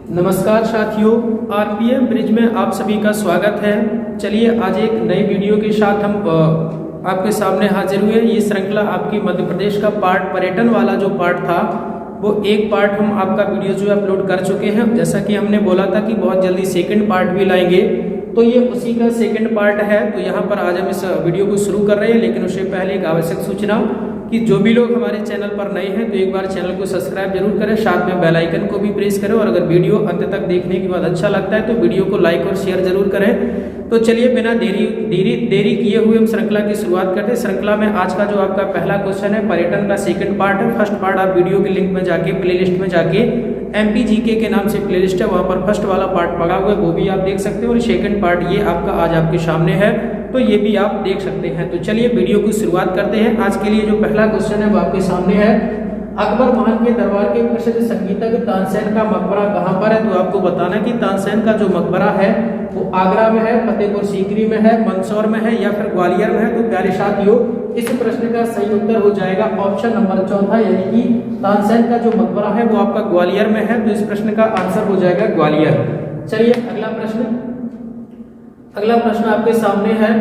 नमस्कार साथियों, RPM bridge में आप सभी का स्वागत है। चलिए आज एक नई वीडियो के साथ हम आपके सामने हाजिर हुए। ये श्रृंखला आपकी मध्य प्रदेश का पर्यटन वाला जो पार्ट था वो एक पार्ट हम आपका वीडियो जो है अपलोड कर चुके हैं। जैसा कि हमने बोला था कि बहुत जल्दी सेकंड पार्ट भी लाएंगे, तो ये उसी का सेकंड पार्ट है। तो यहाँ पर आज हम इस वीडियो को शुरू कर रहे हैं, लेकिन उससे पहले एक आवश्यक सूचना कि जो भी लोग हमारे चैनल पर नए हैं तो एक बार चैनल को सब्सक्राइब जरूर करें, साथ में बेल आइकन को भी प्रेस करें, और अगर वीडियो अंत तक देखने के बाद अच्छा लगता है तो वीडियो को लाइक और शेयर जरूर करें। तो चलिए बिना देरी किए हुए हम श्रृंखला की शुरुआत करते हैं। श्रृंखला में आज का जो आपका पहला क्वेश्चन है पर्यटन का सेकंड पार्ट है। फर्स्ट पार्ट आप वीडियो के लिंक में जाके प्लेलिस्ट में जाके एमपी जीके के नाम से प्लेलिस्ट है, वहां पर फर्स्ट वाला पार्ट पड़ा हुआ है, वो भी आप देख सकते हो। और सेकंड पार्ट ये आपका आज आपके सामने है, तो ये भी आप देख सकते हैं। तो चलिए वीडियो की शुरुआत करते हैं। आज के लिए जो पहला क्वेश्चन है वो आपके सामने है, अकबर महल के दरबार के प्रसिद्ध संगीतज्ञ तानसेन का मकबरा कहाँ पर है? तो आपको बताना है कि तानसेन का जो मकबरा है वो आगरा में है, फतेहपुर सीकरी में है, मंदसौर में है या फिर ग्वालियर में है। तो प्यारे साथियों, इस प्रश्न का सही उत्तर हो जाएगा ऑप्शन नंबर चौथा, यानी कि तानसेन का जो मकबरा है वो आपका ग्वालियर में है। तो इस प्रश्न का आंसर हो जाएगा ग्वालियर। चलिए अगला प्रश्न आपके सामने है।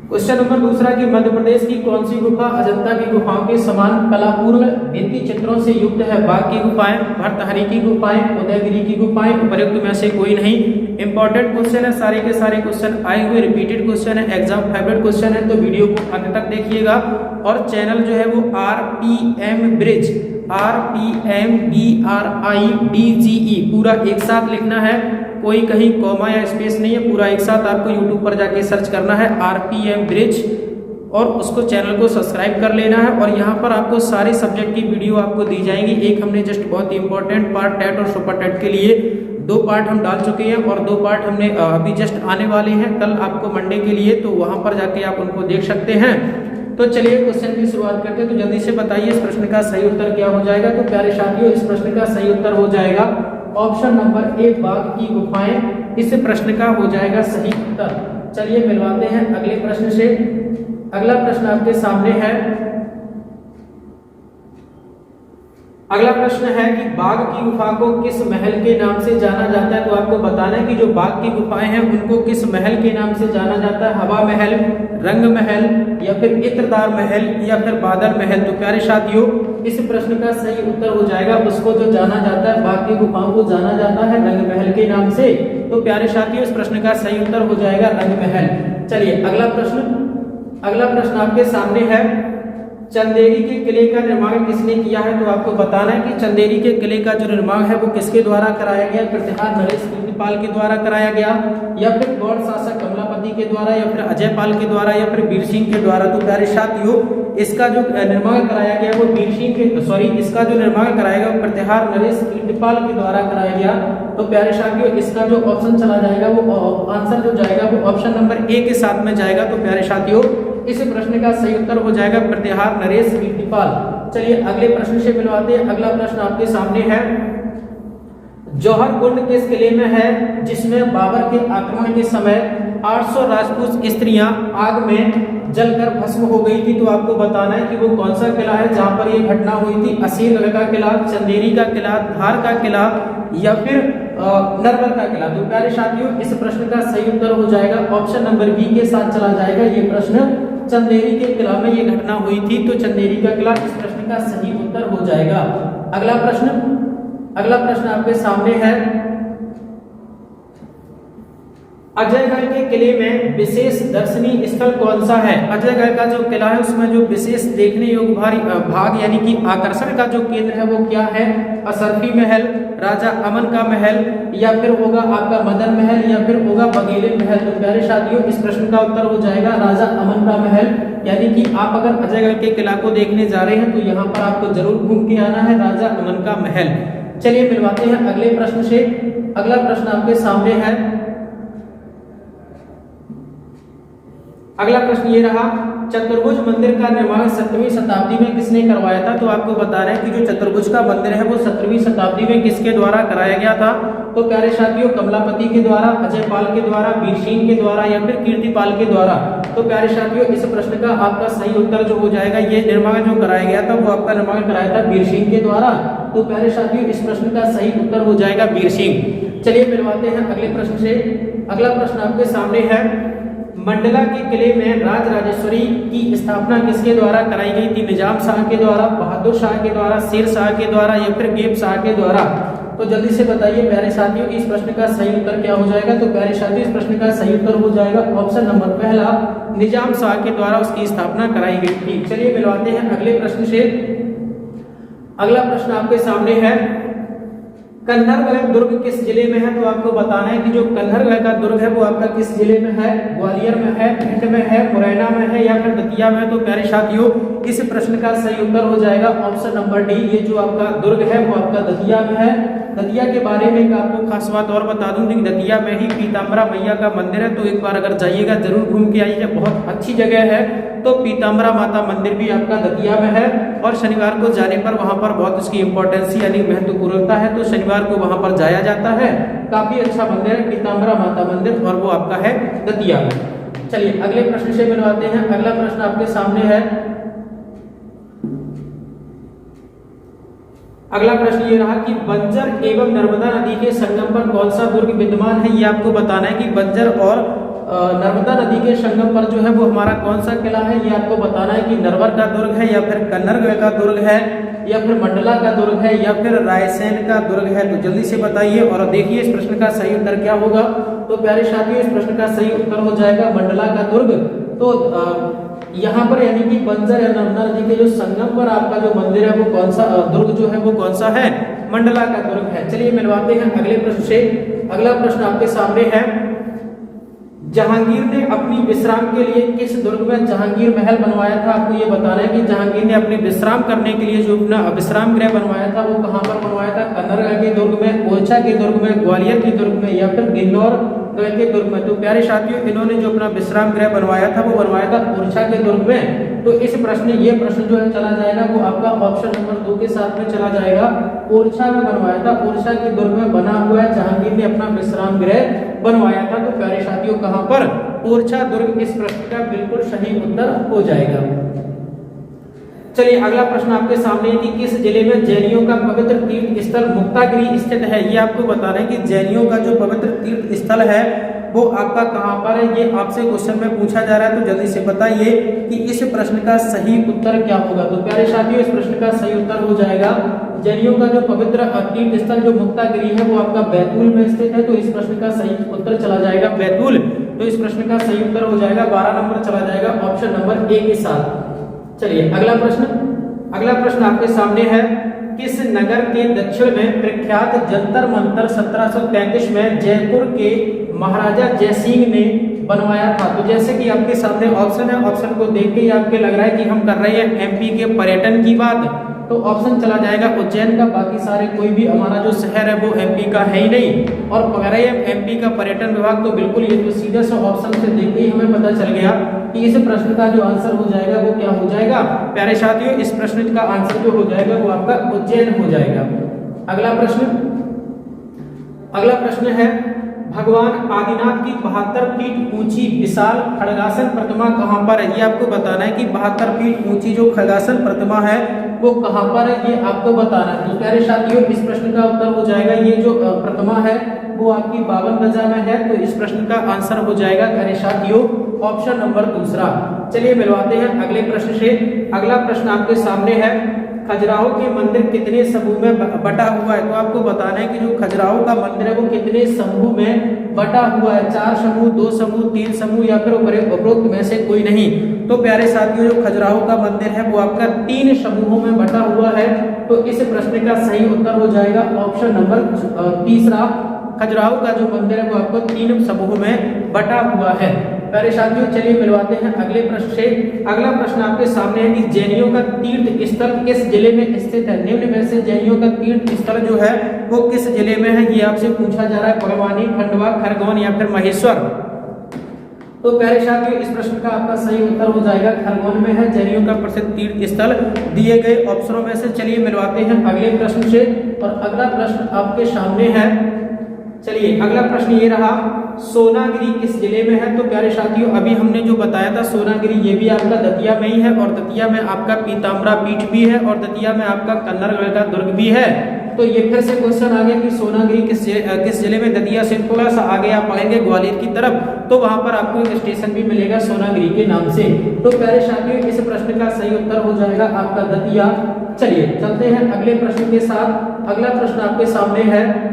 क्वेश्चन नंबर दूसरा कि मध्य प्रदेश की कौन सी गुफा अजंता की गुफाओं के समान कलापूर्ण भित्ति चित्रों से युक्त है? बाघ की गुफाएं, भर्तहरि की गुफाएं, उदयगिरि की गुफाएं, उपरोक्त में से कोई नहीं। इंपॉर्टेंट क्वेश्चन है, सारे के सारे क्वेश्चन आए हुए रिपीटेड क्वेश्चन है, एग्जाम फेवरेट क्वेश्चन है। तो वीडियो को अंत तक देखिएगा, और चैनल जो है वो आरपीएम ब्रिज RPMBRIDGE पूरा एक साथ लिखना है, कोई कहीं कॉमा या स्पेस नहीं है, पूरा एक साथ आपको यूट्यूब पर जाके सर्च करना है आरपीएम ब्रिज, और उसको चैनल को सब्सक्राइब कर लेना है। और यहाँ पर आपको सारे सब्जेक्ट की वीडियो आपको दी जाएंगी। एक हमने जस्ट बहुत ही इंपॉर्टेंट पार्ट टेट और सुपर टेट के लिए 2 पार्ट हम डाल चुके हैं, और 2 पार्ट हमने अभी जस्ट आने वाले हैं कल आपको मंडे के लिए, तो वहां पर जाके आप उनको देख सकते हैं। तो चलिए क्वेश्चन की शुरुआत करते हैं। तो जल्दी से बताइए इस प्रश्न का सही उत्तर क्या हो जाएगा? तो प्यारे साथियों, इस प्रश्न का सही उत्तर हो जाएगा ऑप्शन नंबर ए, बाघ की गुफाएं। इस प्रश्न का हो जाएगा सही उत्तर। चलिए मिलवाते हैं अगले प्रश्न से। अगला प्रश्न आपके सामने है। अगला प्रश्न है कि बाघ की गुफा को किस महल के नाम से जाना जाता है? तो आपको बताना है कि जो बाघ की गुफाएं हैं उनको किस महल के नाम से जाना जाता है? हवा महल, रंग महल, या फिर इत्रदार महल, या फिर बादल महल। तो प्यारे साथियों, इस प्रश्न का सही उत्तर हो जाएगा, उसको जो जाना जाता है, बाघ की गुफाओं को जाना जाता है रंग महल के नाम से। तो प्यारे साथियों, इस प्रश्न का सही उत्तर हो जाएगा रंग महल। चलिए अगला प्रश्न आपके सामने है। चंदेरी के किले का निर्माण किसने किया है? तो आपको बताना है कि चंदेरी के किले का जो निर्माण है वो किसके द्वारा कराया गया? प्रतिहार नरेश कीर्तिपाल के द्वारा कराया गया, या फिर गौड़ शासक कमलापति के द्वारा, या फिर अजय पाल के द्वारा, या फिर वीर सिंह के द्वारा। तो प्यारे साथियों, इसका जो निर्माण कराया गया वो इसका जो निर्माण कराया गया वो प्रतिहार नरेश कीर्तिपाल के द्वारा कराया गया। तो प्यारे साथियों, इसका जो ऑप्शन चला जाएगा वो आंसर जो जाएगा वो ऑप्शन नंबर ए के साथ में जाएगा। तो प्यारे साथियों, इस प्रश्न का सही उत्तर हो जाएगा प्रतिहार नरेश कीर्तिपाल। चलिए अगले प्रश्न से मिलवाते हैं। अगला प्रश्न आपके सामने है। जौहर कुंड किस किले में है जिसमें बाबर के आक्रमण के समय 800 राजपूत स्त्रियां आग में जलकर भस्म हो गई थी? तो आपको बताना है कि वो कौन सा किला है जहां पर ये घटना हुई थी? असीरगढ़ का किला, चंदेरी का किला, धार का किला, या फिर नरवर का किला। तो प्यारे साथियों, इस प्रश्न का सही उत्तर हो जाएगा ऑप्शन नंबर बी के साथ चला जाएगा। ये प्रश्न चंदेरी के किला में ये घटना हुई थी, तो चंदेरी का किला इस प्रश्न का सही उत्तर हो जाएगा। अगला प्रश्न आपके सामने है। अजयगढ़ के किले में विशेष दर्शनीय स्थल कौन सा है? अजयगढ़ का जो किला है उसमें जो विशेष देखने योग्य भाग यानी कि आकर्षण का जो केंद्र है वो क्या है? असरफी महल, राजा अमन का महल, या फिर होगा आपका मदन महल, या फिर होगा बघेले महल। तो प्यारे साथियों, इस प्रश्न का उत्तर हो जाएगा राजा अमन का महल। यानी कि आप अगर अजयगढ़ के किला को देखने जा रहे हैं तो यहाँ पर आपको जरूर घूम के आना है राजा अमन का महल। चलिए मिलवाते हैं अगले प्रश्न से। अगला प्रश्न आपके सामने है। अगला प्रश्न ये रहा, चतुर्भुज मंदिर का निर्माण 7वीं शताब्दी में किसने करवाया था? तो आपको बता रहे हैं कि जो चतुर्भुज का मंदिर है वो 17वीं शताब्दी में किसके द्वारा कराया गया था? तो प्यारे साथियों कमलापति के द्वारा, अजयपाल के द्वारा, बीरसिंह के द्वारा या फिर कीर्तिपाल के द्वारा। तो प्यारे साथियों इस प्रश्न का आपका सही उत्तर जो हो जाएगा, ये निर्माण जो कराया गया था वो आपका निर्माण कराया था बीरसिंह के द्वारा। तो प्यारे साथियों इस प्रश्न का सही उत्तर हो जाएगा बीरसिंह। चलिए मिलवाते हैं अगले प्रश्न से। अगला प्रश्न आपके सामने है, मंडला के किले में राजराजेश्वरी की स्थापना किसके द्वारा कराई गई थी? निजाम शाह के द्वारा, बहादुर शाह के द्वारा, शेर शाह के द्वारा या फिर गेप शाह के द्वारा? तो जल्दी से बताइए प्यारे साथियों इस प्रश्न का सही उत्तर क्या हो जाएगा? तो प्यारे साथियों इस प्रश्न का सही उत्तर हो जाएगा ऑप्शन नंबर पहला, निजाम शाह के द्वारा उसकी स्थापना कराई गई थी। चलिए मिलवाते हैं अगले प्रश्न से। अगला प्रश्न आपके सामने है, कन्नरगढ़ दुर्ग किस जिले में है? तो आपको बताना है कि जो कन्नरगढ़ का दुर्ग है वो आपका किस जिले में है? ग्वालियर में है, भिंड में है, मुरैना में है या फिर दतिया में? तो प्यारे साथियों इस प्रश्न का सही उत्तर हो जाएगा ऑप्शन नंबर डी, ये जो आपका दुर्ग है वो आपका दतिया में है। दतिया के बारे में एक आपको खास बात और बता दूं कि दतिया में ही पीताम्बरा मैया का मंदिर है, तो एक बार अगर जाइएगा जरूर घूम के आइए, बहुत अच्छी जगह है। तो पीताम्बरा माता मंदिर भी आपका दतिया में है और शनिवार को जाने पर वहां पर बहुत उसकी इंपॉर्टेंस यानी महत्वपूर्णता है, तो शनिवार को वहां पर जाया जाता है। काफी अच्छा मंदिर है पीताम्बरा माता मंदिर और वो आपका है दतिया में। चलिए अगले प्रश्न से मिलवाते हैं। अगला प्रश्न आपके सामने है, अगला प्रश्न ये रहा कि बंजर एवं नर्मदा नदी के संगम पर कौन सा दुर्ग विद्यमान है? ये आपको बताना है कि बंजर और नर्मदा नदी के संगम पर जो है वो हमारा कौन सा किला है? ये आपको बताना है कि नरवर का दुर्ग है या फिर कन्नरगढ़ का दुर्ग है या फिर मंडला का दुर्ग है या फिर रायसेन का दुर्ग है? तो जल्दी से बताइए और देखिए इस प्रश्न का सही उत्तर क्या होगा। तो प्यारे साथियों इस प्रश्न का सही उत्तर हो जाएगा मंडला का दुर्ग। तो यहाँ पर यानी कि बंजर या नर्मदा नदी के जो संगम पर आपका जो मंदिर है वो कौन सा दुर्ग जो है वो कौन सा है? मंडला का दुर्ग है। चलिए मिलवाते हैं अगले प्रश्न से। अगला प्रश्न आपके सामने है, जहांगीर ने अपनी विश्राम के लिए किस दुर्ग में जहांगीर महल बनवाया था? आपको ये बताना है कि जहांगीर ने अपने विश्राम करने के लिए जो अपना विश्राम गृह बनवाया था वो कहाँ पर बनवाया था? कन्नरगढ़ के दुर्ग में, ओरछा के दुर्ग में, ग्वालियर के दुर्ग में या फिर गिन्नौर के दुर्ग में? तो प्यारे साथियों इन्होंने जो अपना विश्राम गृह बनवाया था वो बनवाया था ओरछा के दुर्ग में। तो इस प्रश्न ये प्रश्न जो है चला जाएगा वो आपका ऑप्शन नंबर 2 के साथ में चला जाएगा। ओरछा में बनवाया था, ओरछा के दुर्ग में बना हुआ है जहांगीर ने अपना विश्राम गृह बनवाया था। तो प्यारे साथियों कहां पर? ओरछा दुर्ग इस प्रश्न का बिल्कुल सही उत्तर हो जाएगा। चलिए अगला प्रश्न आपके सामने है कि किस जिले में जैनियों का पवित्र तीर्थ स्थल मुक्तागिरी स्थित है? ये आपको बताना है कि जैनियों का जो पवित्र तीर्थ स्थल है वो आपका कहां पर है? ये आपसे क्वेश्चन में पूछा जा रहा है, तो जल्दी से बताइए कि इस प्रश्न का सही उत्तर क्या होगा। तो प्यारे साथियों इस प्रश्न का सही उत्तर हो जाएगा, जैनियों का जो पवित्र तीर्थ स्थल जो मुक्तागिरी है वो आपका बैतूल में स्थित है। तो इस प्रश्न का सही उत्तर चला जाएगा बैतूल। तो इस प्रश्न का सही उत्तर हो जाएगा 12 नंबर चला जाएगा ऑप्शन नंबर ए के साथ। चलिए अगला प्रश्न आपके सामने है, किस नगर के दक्षिण में प्रख्यात जंतर मंतर 1733 में जयपुर के महाराजा जयसिंह ने बनवाया था? तो जैसे कि आपके सामने ऑप्शन है, ऑप्शन को देख के ही आपके लग रहा है कि हम कर रहे हैं एमपी के पर्यटन की बात, तो ऑप्शन चला जाएगा उज्जैन का। बाकी सारे कोई भी हमारा जो शहर है वो एमपी का है ही नहीं। और पकड़ रहे हैं एमपी का पर्यटन विभाग, तो बिल्कुल ये तो सीधे से ऑप्शन से देख के ही हमें पता चल गया कि इस प्रश्न का जो आंसर हो जाएगा वो क्या हो जाएगा? प्यारे साथियों इस प्रश्न का आंसर जो हो जाएगा वो आपका उज्जैन हो जाएगा। अगला प्रश्न है, भगवान आदिनाथ की 72 फीट ऊंची विशाल खड़गासन प्रतिमा कहां पर है? ये आपको बताना है कि 72 फीट ऊंची जो खड़गासन प्रतिमा है वो कहां पर है, ये आपको बताना है। तो प्यारे साथियों इस प्रश्न का उत्तर हो जाएगा, ये जो प्रतिमा है वो आपकी 52 गजा में है। तो इस प्रश्न का आंसर हो जाएगा प्यारे साथियों ऑप्शन नंबर दूसरा। चलिए मिलवाते हैं अगले प्रश्न से। अगला प्रश्न आपके सामने है, खजुराहो के मंदिर कितने समूह में बटा हुआ है? तो आपको बताना है कि जो खजुराहो का मंदिर है वो कितने समूह में बटा हुआ है? 4 समूह, 2 समूह, 3 समूह या फिर उपरोक्त में से कोई नहीं। तो प्यारे साथियों जो खजुराहो का मंदिर है वो आपका 3 समूहों में बटा हुआ है। तो इस प्रश्न का सही उत्तर हो जाएगा ऑप्शन नंबर तीसरा, खजुराहो का जो मंदिर है वो आपको 3 समूहों में बटा हुआ है। प्यारे साथियों चलिए मिलवाते हैं अगले प्रश्न से। अगला प्रश्न आपके सामने है कि जैनियों का तीर्थ स्थल किस जिले में स्थित है? निम्न में से जैनियों का तीर्थ स्थल जो है वो किस जिले में है? ये आपसे पूछा जा रहा है, बड़वानी, खंडवा, खरगोन या फिर महेश्वर? तो प्यारे साथियों इस प्रश्न का आपका सही उत्तर हो जाएगा खरगोन में है, जैनियों का प्रसिद्ध तीर्थ स्थल दिए गए ऑप्शनों में से। चलिए मिलवाते हैं अगले प्रश्न से, और अगला प्रश्न आपके सामने है। चलिए अगला प्रश्न ये रहा, सोनागिरी किस जिले में है? तो प्यारे साथियों अभी हमने जो बताया था सोनागिरी, ये भी आपका दतिया में ही है, और दतिया में आपका पीताम्बरा पीठ भी है, और दतिया में आपका कन्नरगढ़ का दुर्ग भी है। तो ये फिर से क्वेश्चन आ गया कि सोनागिरी किस जिले में? दतिया से थोड़ा सा आगे आप पढ़ेंगे ग्वालियर की तरफ, तो वहां पर आपको एक स्टेशन भी मिलेगा सोनागिरी के नाम से। तो प्यारे साथियों इस प्रश्न का सही उत्तर हो जाएगा आपका दतिया। चलिए चलते हैं अगले प्रश्न के साथ। अगला प्रश्न आपके सामने है,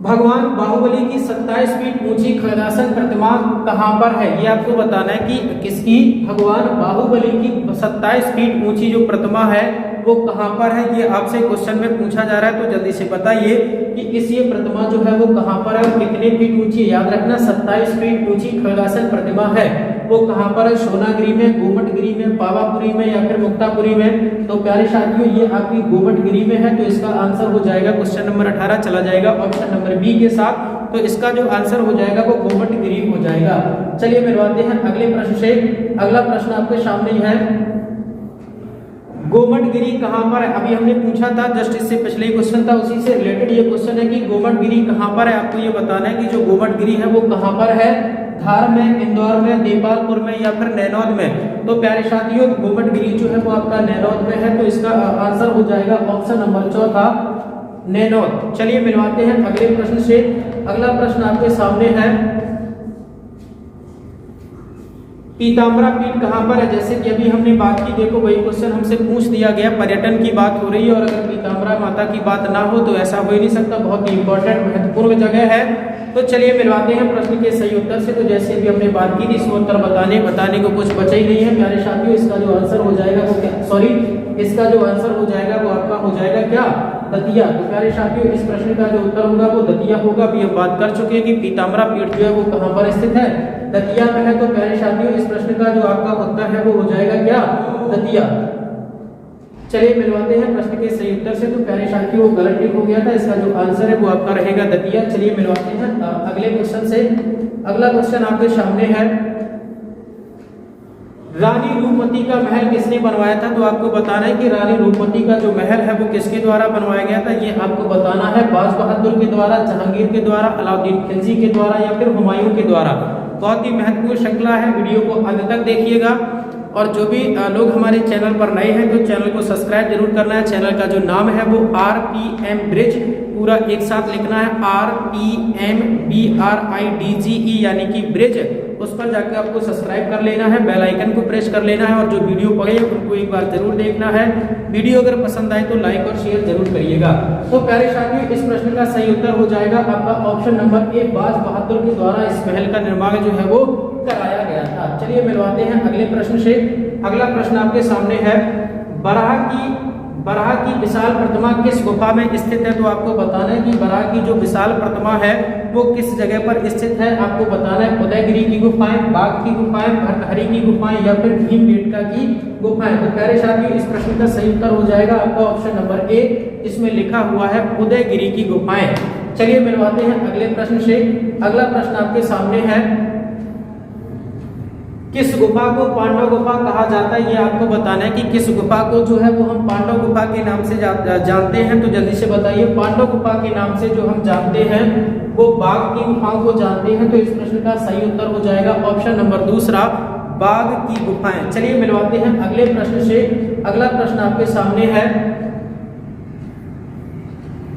भगवान बाहुबली की 27 फीट ऊंची खड़गासन प्रतिमा कहां पर है? ये आपको बताना है कि किसकी? भगवान बाहुबली की 27 फीट ऊंची जो प्रतिमा है वो कहां पर है? ये आपसे क्वेश्चन में पूछा जा रहा है, तो जल्दी से बताइए कि ये प्रतिमा जो है वो कहां पर है और कितने फीट ऊंची है। याद रखना 27 फीट ऊंची खड़गासन प्रतिमा है, वो कहां पर है? सोनागिरी में, गोमटगिरी में, पावापुरी में या फिर मुक्तापुरी में? तो प्यारे साथियों ये आपकी गोमटगिरी में है, तो इसका आंसर हो जाएगा क्वेश्चन नंबर 18 चला जाएगा ऑप्शन नंबर बी के साथ। तो इसका जो आंसर हो जाएगा वो गोमटगिरी हो जाएगा। चलिए मिलवाते हैं अगले प्रश्न से। अगला प्रश्न आपके सामने है, गोमटगिरी कहां पर है? अभी हमने पूछा था, जस्ट इससे पिछले क्वेश्चन था, उसी से रिलेटेड ये क्वेश्चन है कि गोमटगिरी कहां पर है। आपको ये बताना है कि जो गोमटगिरी है वो कहां पर है? धार में, इंदौर में, देपालपुर में या फिर नैनौद में? तो प्यारे साथियों गोमटगिरी जो है वो आपका नैनौद में है, तो इसका आंसर हो जाएगा ऑप्शन नंबर चौथा नैनौद। चलिए मिलवाते हैं अगले प्रश्न से। अगला प्रश्न आपके सामने है, पीताम्बरा पीठ कहां पर है? जैसे कि अभी हमने बात की, देखो वही क्वेश्चन हमसे पूछ दिया गया, पर्यटन की बात हो रही है और अगर पीताम्बरा माता की बात ना हो तो ऐसा हो ही नहीं सकता, बहुत ही इंपॉर्टेंट महत्वपूर्ण जगह है। तो चलिए मिलवाते हैं प्रश्न के सही उत्तर से। तो जैसे भी हमने बात की थी, इसमें उत्तर बताने को कुछ बचा ही नहीं है प्यारे साथियों। इसका जो आंसर हो जाएगा वो क्या, सॉरी, इसका जो आंसर हो जाएगा वो आपका हो जाएगा क्या? दतिया। तो प्यारे साथियों इस प्रश्न का जो उत्तर होगा वो दतिया होगा। अभी हम बात कर चुके हैं कि पीताम्बरा पीठ जो है वो कहां पर स्थित है? दतिया में है। तो प्यारे साथियों इस प्रश्न का जो आपका उत्तर है वो हो जाएगा क्या? दतिया। चलिए मिलवाते हैं प्रश्न के सही उत्तर से। तो प्यारे साथियों वो गलत टिक हो गया था, इसका जो आंसर है वो आपका रहेगा दतिया। चलिए मिलवाते हैं अगले क्वेश्चन से। अगला क्वेश्चन आपके सामने है, रानी रूपमती का महल किसने बनवाया था? तो आपको बताना है कि रानी रूपमती का जो महल है वो किसके द्वारा बनवाया गया था। ये आपको बताना है, बाज बहादुर के द्वारा, जहांगीर के द्वारा, अलाउद्दीन खिलजी के द्वारा या फिर हुमायूं के द्वारा। बहुत ही महत्वपूर्ण श्रृंखला है, वीडियो को अंत तक देखिएगा। और जो भी लोग हमारे चैनल पर नए हैं तो चैनल को सब्सक्राइब जरूर करना है। चैनल का जो नाम है वो RPM ब्रिज, पूरा एक साथ लिखना है, RPMBRIDGE यानी कि ब्रिज। उस पर जाकर आपको सब्सक्राइब कर लेना है, बेल आइकन को प्रेस कर लेना है, और जो वीडियो पड़े उनको एक बार जरूर देखना है। वीडियो अगर पसंद आए तो लाइक और शेयर जरूर करिएगा। तो प्यारे साथियों इस प्रश्न का सही उत्तर हो जाएगा आपका ऑप्शन नंबर ए, बाज बहादुर के द्वारा इस महल का निर्माण जो है वो कराया गया था। चलिए मिलवाते हैं अगले प्रश्न से। अगला प्रश्न आपके सामने है, बराह की विशाल प्रतिमा किस गुफा में स्थित है? तो आपको बताना है कि बराह की जो विशाल प्रतिमा है वो किस जगह पर स्थित है। आपको बताना है उदयगिरी की गुफाएं, बाघ की गुफाएं, भटहरी की गुफाएं या फिर भीमबेटका की गुफाएं। तो प्यारे साथियों इस प्रश्न का सही उत्तर हो जाएगा आपका ऑप्शन नंबर ए, इसमें लिखा हुआ है उदयगिरी की गुफाएं। चलिए मिलवाते हैं अगले प्रश्न से। अगला प्रश्न आपके सामने है, किस गुफा को पांडव गुफा कहा जाता है? ये आपको बताना है कि किस गुफा को जो है वो हम पांडव गुफा के नाम से जानते हैं। तो जल्दी से बताइए, पांडव गुफा के नाम से जो हम जानते हैं वो बाघ की गुफाओं को जानते हैं। तो इस प्रश्न का सही उत्तर हो जाएगा ऑप्शन नंबर दूसरा, बाघ की गुफाएं। चलिए मिलवाते हैं अगले प्रश्न से। अगला प्रश्न आपके सामने है,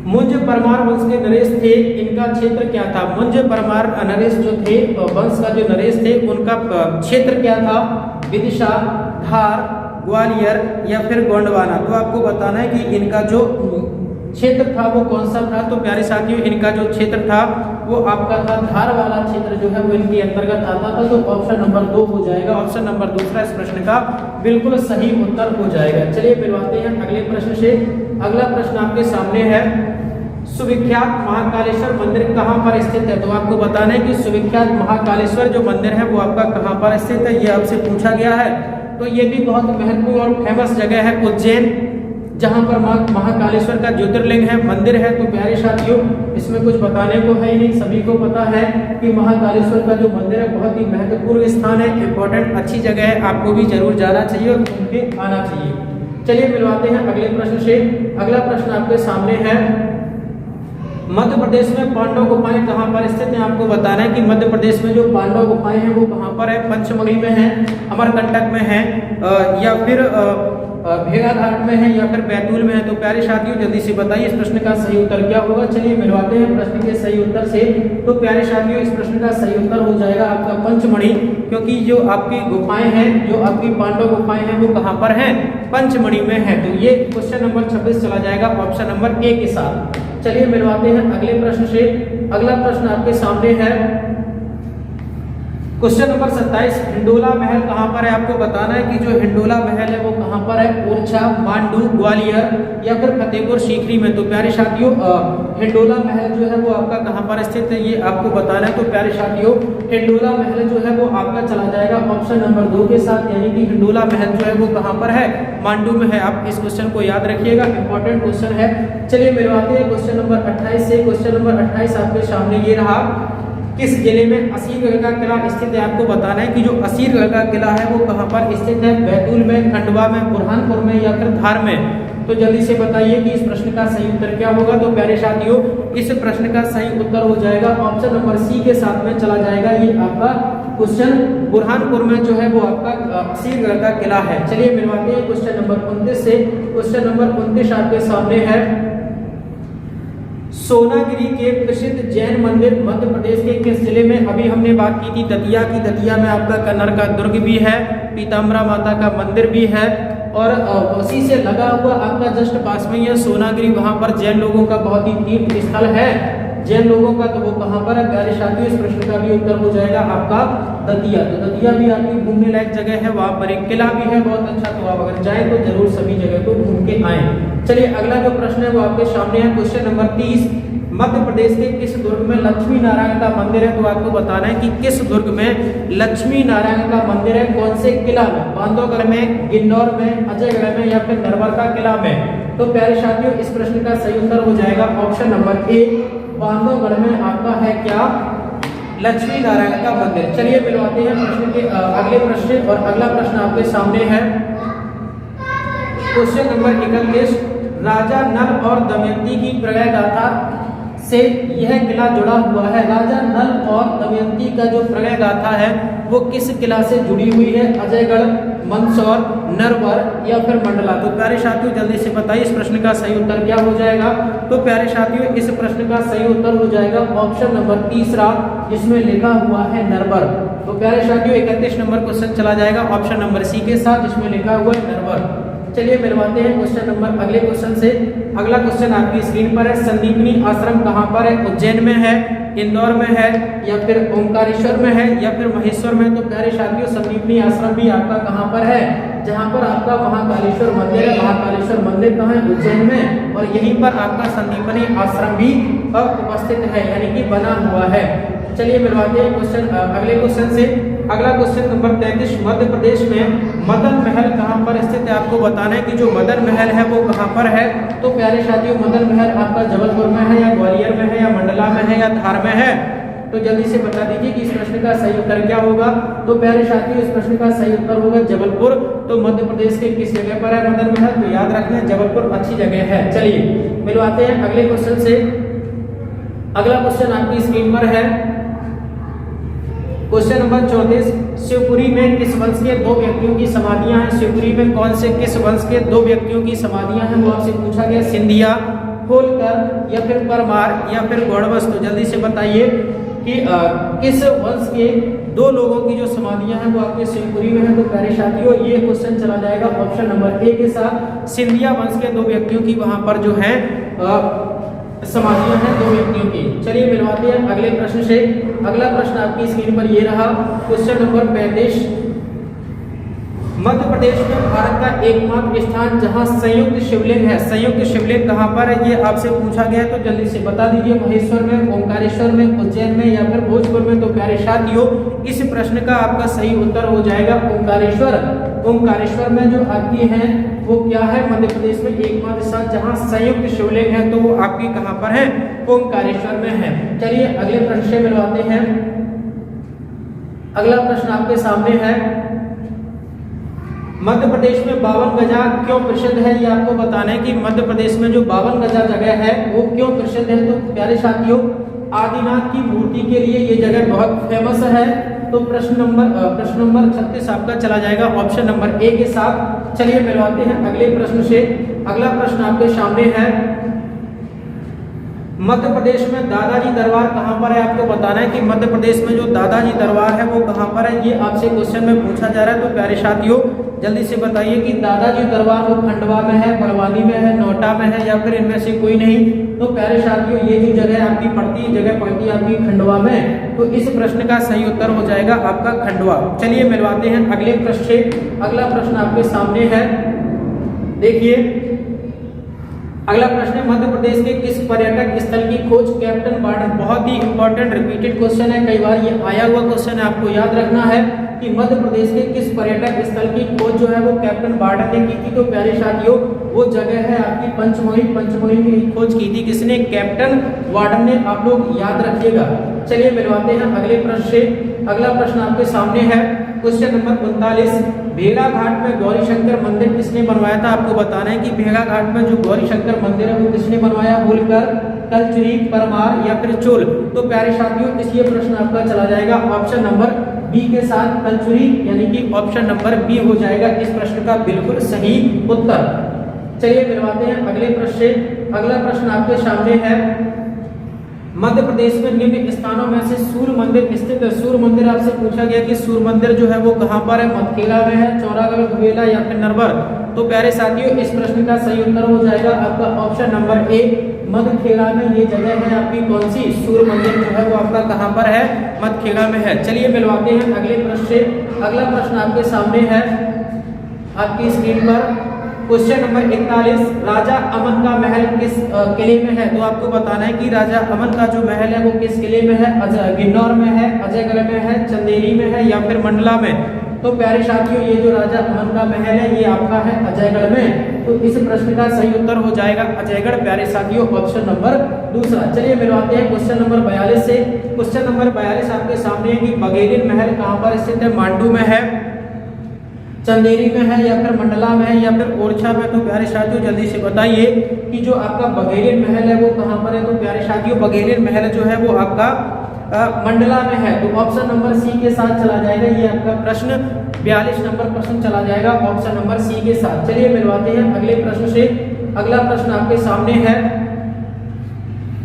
मुंज परमार वंश के नरेश थे, इनका क्षेत्र क्या था? मुंज परमार नरेश जो थे, वंश का जो नरेश थे उनका क्षेत्र क्या था? विदिशा, धार, ग्वालियर या फिर गोंडवाना? तो आपको बताना है कि इनका जो क्षेत्र था वो कौन सा था। तो प्यारे साथियों इनका जो क्षेत्र था वो आपका था धार वाला क्षेत्र जो है वो इनके अंतर्गत आता था। तो ऑप्शन नंबर 2 हो जाएगा, ऑप्शन नंबर दूसरा इस प्रश्न का बिल्कुल सही उत्तर हो जाएगा। चलिए मिलवाते हैं अगले प्रश्न से। अगला प्रश्न आपके सामने है, सुविख्यात महाकालेश्वर मंदिर कहां पर स्थित है? तो आपको बताना है कि सुविख्यात महाकालेश्वर जो मंदिर है वो आपका कहां पर स्थित है, ये आपसे पूछा गया है। तो ये भी बहुत महत्वपूर्ण और फेमस जगह है, उज्जैन जहाँ पर महाकालेश्वर का ज्योतिर्लिंग है, मंदिर है। तो प्यारे साथियों इसमें कुछ बताने को है ही नहीं, सभी को पता है कि महाकालेश्वर का जो मंदिर है बहुत ही महत्वपूर्ण स्थान है, इंपॉर्टेंट अच्छी जगह है, आपको भी जरूर जाना चाहिए और घूम के आना चाहिए। चलिए मिलवाते हैं अगले प्रश्न से। अगला प्रश्न आपके सामने है, मध्य प्रदेश में पांडव गुफाएं कहाँ पर स्थित हैं? आपको बताना है कि मध्य प्रदेश में जो पांडव गुफाएं हैं वो कहाँ पर है। पंचमढ़ी में है, अमरकंटक में है, या फिर भेड़ाघाट में है, या फिर बैतूल में है। तो प्यारे साथियों जल्दी से बताइए इस प्रश्न का सही उत्तर क्या होगा। चलिए मिलवाते हैं प्रश्न के सही उत्तर से। तो प्यारे साथियों इस प्रश्न का सही उत्तर हो जाएगा आपका पंचमढ़ी, क्योंकि जो आपकी गुफाएं हैं, जो आपकी पांडव गुफाएं हैं वो कहाँ पर है? पंचमढ़ी में है। तो ये क्वेश्चन नंबर 26 चला जाएगा ऑप्शन नंबर ए के साथ। चलिए मिलवाते हैं अगले प्रश्न से। अगला प्रश्न आपके सामने है, क्वेश्चन नंबर 27, हिंडोला महल कहाँ पर है? आपको बताना है कि जो हिंडोला महल है वो कहाँ पर है? ओरछा, मांडू, ग्वालियर या फिर फतेहपुर सीकरी में। तो प्यारे साथियों हिंडोला महल जो है वो आपका कहाँ पर स्थित है, ये आपको बताना है। तो प्यारे साथियों हिंडोला महल जो है वो आपका चला जाएगा ऑप्शन नंबर 2 के साथ, यानी कि हिंडोला महल जो है वो कहाँ पर है? मांडू में है। आप इस क्वेश्चन को याद रखिएगा, इंपॉर्टेंट क्वेश्चन है। चलिए मिलवाते हैं क्वेश्चन नंबर 28 से। क्वेश्चन नंबर 28 आपके सामने ये रहा, किस जिले में असीरगढ़ का किला स्थित है? आपको बताना है कि जो असीरगढ़ का किला है वो कहाँ पर स्थित है? बैतूल में, खंडवा में, बुरहानपुर में या फिर धार में। तो जल्दी से बताइए कि इस प्रश्न का सही उत्तर क्या होगा। तो प्यारे साथियों इस प्रश्न का सही उत्तर हो जाएगा ऑप्शन नंबर सी के साथ में चला जाएगा। ये आपका क्वेश्चन बुरहानपुर में जो है वो आपका असीरगढ़ का किला है। चलिए मिलवाते हैं क्वेश्चन नंबर 29 से। क्वेश्चन नंबर 29 आपके सामने है, सोनागिरी के प्रसिद्ध जैन मंदिर मध्य प्रदेश के किस जिले में? अभी हमने बात की थी दतिया की। दतिया में आपका कन्नर का दुर्ग भी है, पीताम्बरा माता का मंदिर भी है, और उसी से लगा हुआ आपका जस्ट पास में यह सोनागिरी, वहां पर जैन लोगों का बहुत ही तीर्थ स्थल है जैन लोगों का। तो वो कहाँ पर है? प्यारे साथियों इस प्रश्न का भी उत्तर हो जाएगा आपका दतिया। तो दतिया भी आपकी घूमने लायक जगह है, वहां पर एक किला भी है बहुत अच्छा। तो आप अगर जाए तो जरूर सभी जगह को घूम के आए। चलिए अगला जो प्रश्न है वो आपके सामने है, क्वेश्चन नंबर 30, मध्य प्रदेश के किस दुर्ग में लक्ष्मी नारायण का मंदिर है? तो आपको बताना है कि किस दुर्ग में लक्ष्मी नारायण का मंदिर है, कौन से किला में? बांधवगढ़ में, गिन्नौर में, अजयगढ़ में या फिर नरवर का किला में। तो प्यारे साथियों इस प्रश्न का सही उत्तर हो जाएगा ऑप्शन नंबर ए, बांधवगढ़ में आपका है क्या? लक्ष्मी नारायण का मंदिर। चलिए मिलवाते हैं प्रश्न के अगले प्रश्न, और अगला प्रश्न आपके सामने है, क्वेश्चन नंबर 31, राजा नल और दमयंती की प्रणय गाथा से यह किला जुड़ा हुआ है। राजा नल और दमयंती का जो प्रणय गाथा है वो किस किला से जुड़ी हुई है? अजयगढ़, मंदसौर, नरवर या फिर मंडला। तो प्यारे साथियों जल्दी से बताइए इस प्रश्न का सही उत्तर क्या हो जाएगा। तो प्यारे साथियों इस प्रश्न का सही उत्तर हो जाएगा ऑप्शन नंबर 3 जिसमें लिखा हुआ है नरवर। तो प्यारे साथियों 31 नंबर क्वेश्चन चला जाएगा ऑप्शन नंबर सी के साथ जिसमें लिखा हुआ है नरवर। चलिए मिलवाते हैं क्वेश्चन नंबर अगले क्वेश्चन से। अगला क्वेश्चन आपकी स्क्रीन पर है, संदीपनी आश्रम कहाँ पर है? उज्जैन में है, इंदौर में है या फिर ओंकारेश्वर में है या फिर महेश्वर में। तो प्यारे साथियों संदीपनी आश्रम भी आपका कहाँ पर है? जहाँ पर आपका महाकालेश्वर मंदिर है। महाकालेश्वर मंदिर कहाँ है? उज्जैन में, और यहीं पर आपका संदीपनी आश्रम भी उपस्थित है, यानी कि बना हुआ है। चलिए मिलवाते हैं क्वेश्चन अगले क्वेश्चन से। अगला क्वेश्चन नंबर 33, मध्य प्रदेश में मदन महल कहाँ पर स्थित है? आपको बताना है कि जो मदन महल है वो कहाँ पर है। तो प्यारे साथियों मदन महल आपका जबलपुर में है या ग्वालियर में है या मंडला में है या धार में है। तो जल्दी से बता दीजिए कि इस प्रश्न का सही उत्तर क्या होगा। तो प्यारे साथियों इस प्रश्न का सही उत्तर होगा जबलपुर। तो मध्य प्रदेश के किस जगह पर है मदन महल? तो याद रखना जबलपुर अच्छी जगह है। चलिए मिलवाते हैं अगले क्वेश्चन से। अगला क्वेश्चन आपकी स्क्रीन पर है, क्वेश्चन नंबर 34, शिवपुरी में किस वंश के 2 व्यक्तियों की समाधियां हैं? शिवपुरी में कौन से किस वंश के 2 व्यक्तियों की समाधियां हैं वो आपसे पूछा गया। सिंधिया, होलकर या फिर परमार या फिर गौड़वंश। तो जल्दी से बताइए कि किस वंश के 2 लोगों की जो समाधियां हैं वो आपके शिवपुरी में है। तो प्यारे साथियों ये क्वेश्चन चला जाएगा ऑप्शन नंबर ए के साथ, सिंधिया वंश के 2 व्यक्तियों की वहां पर जो है समाधियां हैं 2 व्यक्तियों की। चलिए मिलवाते हैं अगले प्रश्न से। अगला प्रश्न आपकी स्क्रीन पर ये रहा, क्वेश्चन नंबर 35, मध्य प्रदेश में भारत का एकमात्र स्थान जहां संयुक्त शिवलिंग है, संयुक्त शिवलिंग कहां पर है ये आपसे पूछा गया है। तो जल्दी से बता दीजिए, महेश्वर में, ओंकारेश्वर में, उज्जैन में या फिर भोजपुर में। तो प्यारे साथियों इस प्रश्न का आपका सही उत्तर हो जाएगा ओंकारेश्वर। ओंकारेश्वर में जो आपकी है वो क्या है, मध्य प्रदेश में एकमात्र स्थान जहाँ संयुक्त शिवलिंग है तो वो आपकी कहाँ पर है, ओंकारेश्वर में है। चलिए अगले प्रश्न से मिलवाते हैं। अगला प्रश्न आपके सामने है, मध्य प्रदेश में 52 गजा क्यों प्रसिद्ध है, ये आपको बताना है कि मध्य प्रदेश में जो 52 गजा जगह है वो क्यों प्रसिद्ध है। तो प्यारे साथियों, आदिनाथ की मूर्ति के लिए ये जगह बहुत फेमस है। तो प्रश्न नंबर 36 आपका चला जाएगा ऑप्शन नंबर ए के साथ। चलिए मिलवाते हैं अगले प्रश्न से। अगला प्रश्न आपके सामने है, मध्य प्रदेश में दादाजी दरबार कहाँ पर है, आपको बताना है कि मध्य प्रदेश में जो दादाजी दरबार है वो कहाँ पर है, ये आपसे क्वेश्चन में पूछा जा रहा है। तो प्यारे साथियों जल्दी से बताइए कि दादाजी दरबार वो खंडवा में है, बड़वानी में है, नोएडा में है या फिर इनमें से कोई नहीं। तो प्यारे साथियों ये जो जगह आपकी पड़ती है आपकी खंडवा में। तो इस प्रश्न का सही उत्तर हो जाएगा आपका खंडवा। चलिए मिलवाते हैं अगले प्रश्न से। अगला प्रश्न आपके सामने है, देखिए अगला प्रश्न है, मध्य प्रदेश के किस पर्यटक स्थल की खोज कैप्टन बार्डन, बहुत ही इंपॉर्टेंट रिपीटेड क्वेश्चन है, कई बार ये आया हुआ क्वेश्चन है, आपको याद रखना है कि मध्य प्रदेश के किस पर्यटक स्थल की खोज जो है वो कैप्टन बार्डन ने की थी। तो प्यारे साथियों वो जगह है आपकी पंचमढ़ी की खोज की थी किसने, कैप्टन वार्डन ने, आप लोग याद रखिएगा। चलिए मिलवाते हैं अगले प्रश्न से। अगला प्रश्न आपके सामने है, क्वेश्चन नंबर 39, भेगा घाट में गौरी शंकर मंदिर किसने बनवाया था। आपको बताना है कि भेगा घाट में जो गौरी शंकर मंदिर है वो किसने बनवाया, होलकर, कलचुरी, परमार या फिर चोल। तो प्यारे साथियों इसलिए प्रश्न आपका चला जाएगा ऑप्शन नंबर बी के साथ, कलचुरी, यानी कि ऑप्शन नंबर बी हो जाएगा इस प्रश्न का बिल्कुल सही उत्तर। चलिए मिलवाते हैं अगले प्रश्न से। अगला प्रश्न आपके सामने है, मध्य प्रदेश में निम्न स्थानों में से सूर्य मंदिर स्थित है। सूर्य मंदिर आपसे पूछा गया कि सूर्य मंदिर जो है वो कहाँ पर है, मथखेड़ा में है, चौरागढ़, घुवेला या फिर नरवर। तो प्यारे साथियों इस प्रश्न का सही उत्तर हो जाएगा आपका ऑप्शन नंबर ए, मथखेड़ा में ये जगह है आपकी कौन सी, सूर्य मंदिर जो है वो आपका कहाँ पर है, मथखेड़ा में है। चलिए मिलवाते हैं अगले प्रश्न से। अगला प्रश्न आपके सामने है आपकी स्क्रीन पर, क्वेश्चन नंबर 41, राजा अमन का महल किस किले में है। तो आपको बताना है कि राजा अमन का जो महल है वो किस किले में है, गिन्नौर में है, अजयगढ़ में है, चंदेरी में है या फिर मंडला में। तो प्यारे साथियों ये जो राजा अमन का महल है ये आपका है अजयगढ़ में। तो इस प्रश्न का सही उत्तर हो जाएगा अजयगढ़, प्यारे साथियों ऑप्शन नंबर दूसरा। चलिए मिलवाते हैं क्वेश्चन नंबर 42 से। क्वेश्चन नंबर 42 आपके सामने है कि बघेलिन महल कहाँ पर स्थित है, मांडू में है, चंदेरी में है या फिर मंडला में है या फिर ओरछा में। तो प्यारे साथियों जल्दी से बताइए कि जो आपका बघेलिन महल है वो कहाँ पर है। तो प्यारे साथियों बघेलिन महल जो है वो आपका मंडला में है। तो ऑप्शन नंबर सी के साथ चला जाएगा, ये आपका प्रश्न 42 नंबर प्रश्न चला जाएगा ऑप्शन नंबर सी के साथ। चलिए मिलवाते हैं अगले प्रश्न से। अगला प्रश्न आपके सामने है,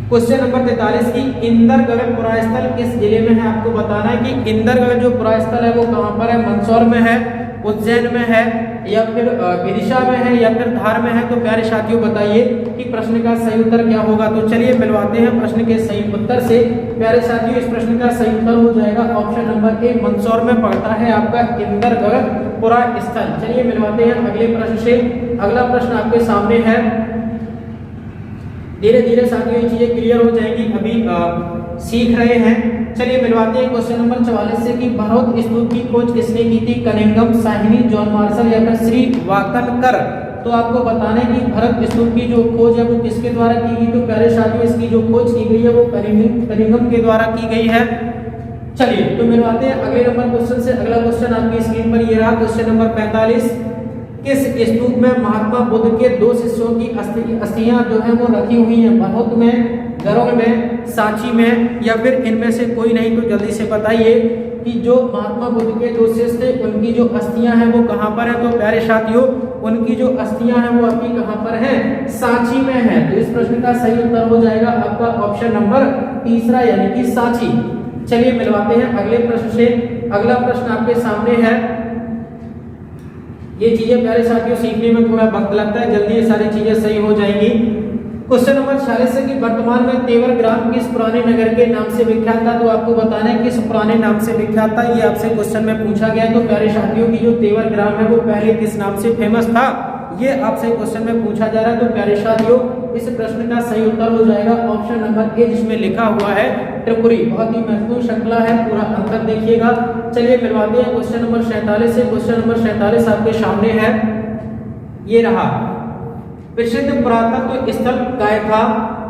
क्वेश्चन नंबर 43 की इंदरगढ़ पुरास्थल किस जिले में है। आपको बताना है कि इंदरगढ़ जो पुरास्थल है वो कहाँ पर है, मंदसौर में है, उज्जैन में है या फिर विदिशा में है या फिर धार में है। तो प्यारे साथियों बताइए कि प्रश्न का सही उत्तर क्या होगा। तो चलिए मिलवाते हैं प्रश्न के सही उत्तर से। प्यारे साथियों इस प्रश्न का सही उत्तर हो जाएगा ऑप्शन नंबर ए, मंदसौर में पड़ता है आपका इंदरगढ़ पुरास्थल। चलिए मिलवाते हैं अगले प्रश्न से। अगला प्रश्न आपके सामने है, धीरे धीरे साथियों ये चीजें क्लियर हो जाएंगी, अभी सीख रहे हैं। चलिए मिलवाते हैं क्वेश्चन नंबर 44 से कि भरत स्तूप की खोज किसने की थी, कनिंघम, साहिनी, जॉन मार्शल या फिर श्री वाकनकर। तो आपको बताना है कि भरत स्तूप की जो खोज है वो किसके द्वारा की गई। तो प्यारे साथियों इसकी जो खोज की गई है वो कनिंघम के द्वारा की गई है। चलिए तो मिलवाते हैं अगले नंबर क्वेश्चन से। अगला क्वेश्चन आपकी स्क्रीन पर ये रहा, क्वेश्चन नंबर 45, किस स्तूप में महात्मा बुद्ध के 2 शिष्यों की अस्थियां जो है वो रखी हुई हैं, बहुत में, गरुड़ में, सांची में या फिर इनमें से कोई नहीं। तो जल्दी से बताइए कि जो महात्मा बुद्ध के 2 शिष्य थे उनकी जो अस्थियां हैं वो कहाँ पर है। तो प्यारे साथियों उनकी जो अस्थियां हैं वो आपकी कहाँ पर है, सांची में है। तो इस प्रश्न का सही उत्तर हो जाएगा आपका ऑप्शन नंबर तीसरा यानी कि सांची। चलिए मिलवाते हैं अगले प्रश्न से। अगला प्रश्न आपके सामने है, ये चीजें प्यारे साथियों सीखने में थोड़ा वक्त लगता है, जल्दी ये सारी चीजें सही हो जाएंगी। क्वेश्चन नंबर 46 है कि वर्तमान में तेवर ग्राम किस पुराने नगर के नाम से विख्यात था। तो आपको बताना है किस पुराने नाम से विख्यात था, ये आपसे क्वेश्चन में पूछा गया है। तो प्यारे साथियों की जो तेवर ग्राम है वो पहले किस नाम से फेमस था, ये आपसे क्वेश्चन में पूछा जा रहा है। तो प्यारे साथियों इस प्रश्न का सही उत्तर हो जाएगा ऑप्शन नंबर ए, जिसमें लिखा हुआ है त्रिपुरी। बहुत ही महत्वपूर्ण श्रृंखला है, पूरा अंतर देखिएगा। चलिए मिलवाते हैं क्वेश्चन नंबर 47 से। क्वेश्चन नंबर 47 आपके सामने है, ये रहा। प्रसिद्ध पुरातत्व स्थल कायथा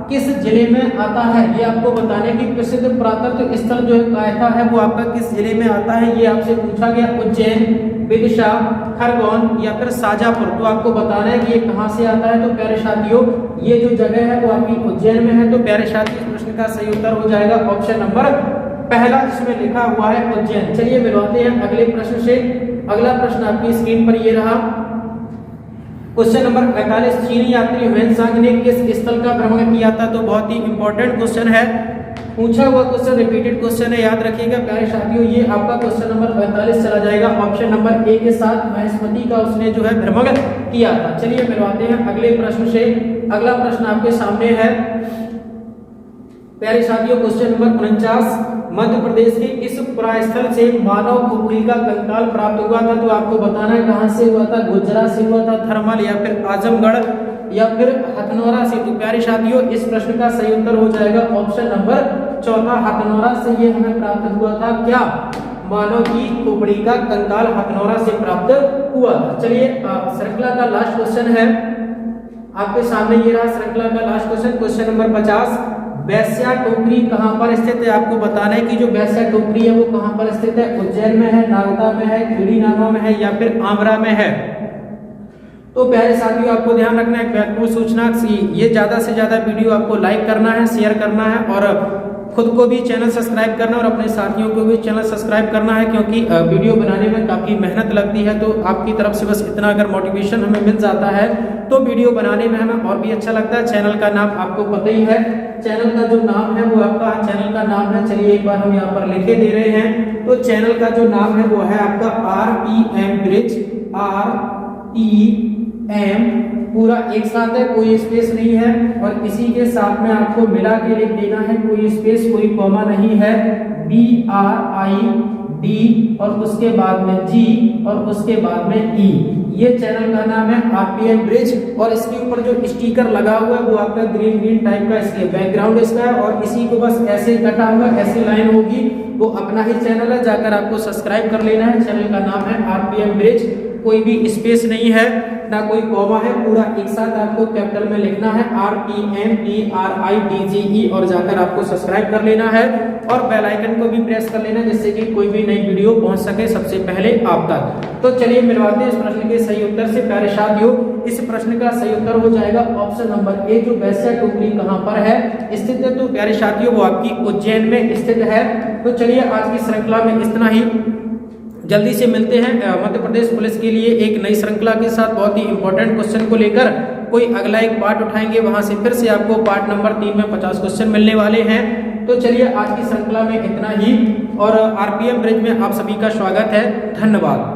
किस जिले में आता है, ये आपको बताने की प्रसिद्ध पुरातत्व स्थल जो है कायथा है वो आपका किस जिले में आता है, ये आपसे पूछा गया। उज्जैन, विदिशा, खरगोन या फिर शाजापुर, तो आपको बताना है कि ये कहाँ से आता है। तो प्यारे साथियों ये जो जगह है वो आपकी उज्जैन में है। तो प्यारे साथियों इस प्रश्न का सही उत्तर हो जाएगा ऑप्शन नंबर पहला, जिसमें लिखा हुआ है उज्जैन। चलिए मिलवाते हैं अगले प्रश्न से। अगला प्रश्न आपकी स्क्रीन पर ये रहा। क्वेश्चन नंबर 48, चीनी यात्री ह्वेनसांग ने किस स्थल का भ्रमण किया था। तो बहुत ही इंपॉर्टेंट क्वेश्चन है, पूछा हुआ क्वेश्चन, रिपीटेड क्वेश्चन है, याद रखिएगा प्यारे साथियों। ये आपका क्वेश्चन नंबर 45 चला जाएगा ऑप्शन नंबर ए के साथ। महेश्मती का उसने जो है भ्रमण किया था। चलिए मिलवाते हैं अगले प्रश्न से। अगला प्रश्न आपके सामने है प्यारे साथियों, क्वेश्चन नंबर 49, मध्य प्रदेश के इस पुरास्थल से मानव खोपड़ी का कंकाल प्राप्त हुआ था। तो आपको बताना है कहां से हुआ था, गुजरात से हुआ था, थर्मल या फिर आजमगढ़ या फिर हथनौरा से। तो प्यारे साथियों इस प्रश्न का सही उत्तर हो जाएगा ऑप्शन नंबर चौथा, हथनौरा से ये हमें प्राप्त हुआ था। क्या, मानव की खोपड़ी का कंकाल हथनौरा से प्राप्त हुआ था। चलिए श्रृंखला का लास्ट क्वेश्चन है आपके सामने, ये रहा श्रृंखला का लास्ट क्वेश्चन। क्वेश्चन नंबर 50, वैश्या टोकरी कहां पर स्थित है। आपको बताना है कि जो वैश्या टोकरी है वो कहां पर स्थित है। उज्जैन में है, नागदा में है, खीड़ीनामा में है या फिर आमरा में है। तो प्यारे साथियों आपको ध्यान रखना है महत्वपूर्ण सूचना, ये ज्यादा से ज्यादा वीडियो आपको लाइक करना है, शेयर करना है और खुद को भी चैनल सब्सक्राइब करना और अपने साथियों को भी चैनल सब्सक्राइब करना है, क्योंकि वीडियो बनाने में काफ़ी मेहनत लगती है। तो आपकी तरफ से बस इतना अगर मोटिवेशन हमें मिल जाता है तो वीडियो बनाने में हमें और भी अच्छा लगता है। चैनल का नाम आपको पता ही है, चैनल का जो नाम है वो आपका चैनल का नाम है, चलिए एक बार हम यहाँ पर लिखे दे रहे हैं। तो चैनल का जो नाम है वो है आपका RPM ब्रिज, RTM पूरा एक साथ है, कोई स्पेस नहीं है और इसी के साथ में आपको मिला के लिख देना है, कोई स्पेस कोई कॉमा नहीं है। BRID और उसके बाद में G और उसके बाद में E, ये चैनल का नाम है RPM ब्रिज। और इसके ऊपर जो स्टिकर लगा हुआ है वो आपका ग्रीन ग्रीन टाइप का इसके बैकग्राउंड इसका है और इसी को बस ऐसे कटा हुआ ऐसी लाइन होगी, वो अपना ही चैनल है, जाकर आपको सब्सक्राइब कर लेना है। चैनल का नाम है RPM ब्रिज, कोई भी स्पेस नहीं है ना कोई कॉमा है, पूरा एक साथ आपको कैपिटल में लिखना है RPMBRIDGE और जाकर आपको सब्सक्राइब कर लेना है और बेल आइकन को भी प्रेस कर लेना जिससे कि कोई भी नई वीडियो पहुंच सके सबसे पहले आप तक। तो चलिए मिलवाते हैं इस प्रश्न के सही उत्तर से। प्यारे साथियों इस प्रश्न का सही उत्तर हो जाएगा ऑप्शन नंबर ए, जो वैश्या टोकरी कहां पर है स्थित है। तो प्यारे साथियों वो आपकी उज्जैन में स्थित है। तो चलिए आज की श्रृंखला में इतना ही, जल्दी से मिलते हैं मध्य प्रदेश पुलिस के लिए एक नई श्रृंखला के साथ, बहुत ही इंपॉर्टेंट क्वेश्चन को लेकर कोई अगला एक पार्ट उठाएंगे, वहां से फिर से आपको पार्ट नंबर 3 में 50 क्वेश्चन मिलने वाले हैं। तो चलिए आज की श्रृंखला में इतना ही और RPM ब्रिज में आप सभी का स्वागत है। धन्यवाद।